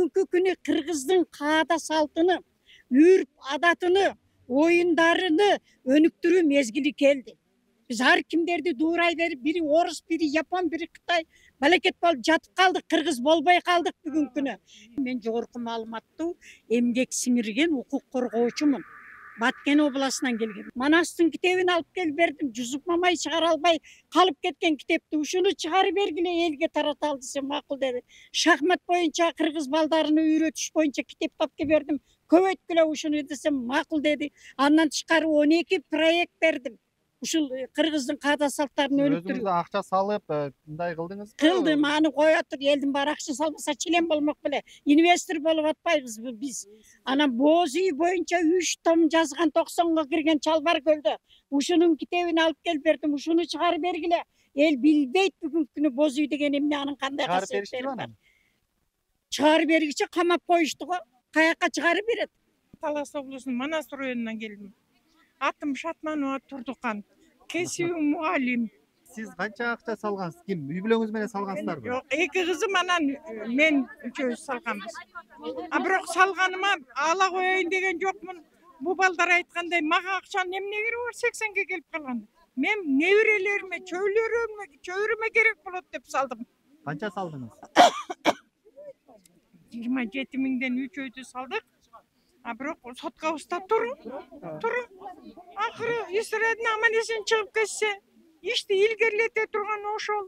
бүгүнкү күнү кыргыздын каада салтыны, үрп адатыны, оюндарыны өнүктүрүү мезгили келди. Биз ар кимдерди дуурай берип, бири орус, бири япон, бири кытай балекет болуп жатып калдык, кыргыз болбой калдык бүгүнкү күнү. Мен жогорку маалыматтуу эмгек сиңирген укук коргоочумун. Баткен областынан келген. Манастын китебин алып келип бердим. Жусуп Мамай чыгара албай калып кеткен китепти. Ушуну чыгарып бергиле, элге тараталы десем макул деди. Шахмат боюнча кыргыз балдарыны үйрөтүш боюнча китеп тапкы бердим. Көбөйткүлө ушуну десем макул деди. Андан тышкары 12 проект бердим. Ушул кыргыздын каада салттарын өнүктүрүү. Өзүңүз акча салып, мындай кылдыңыз? Кылдым, аны кое тур, элдин баары акча салбаса член болмок беле. Инвестор болуп атпайбыз биз. Анан боз үй боюнча 3 том жазган 90га кирген Чалбар көлдө. Ушунун китебин алып келип бердим. Ушуну чыгарып бергиле. Эл билбейт бүгүнкү күнү боз үй деген эмне, анын кандай касиеттери бар. Чыгарып бергиче камап коюшту го. Каяка чыгарып берет? Талас облусунун Манас районунан келдим. Атым Шатманова Турдукан. Кесибим мугалим. Сиз канча акча салгансыз? Ким? Үй бүлөңүз менен салгансыздарбы? Жок, эки кызым анан мен үчөөбүз салганбыз. А бирок салганыма ала коеюн деген жокмун. Бу балдар айткандай, мага акчанын эмне кереги бар, 80ге келип калган. Мен неберелериме, чөйрөмө керек болот деп салдым. Канча салдыңыз? 27 миңден 3 өйдү салдык. А бирок соткабызда тур. Акыры истередин аман эсен чыгып кетсе, ишти илгерилете турган ошол.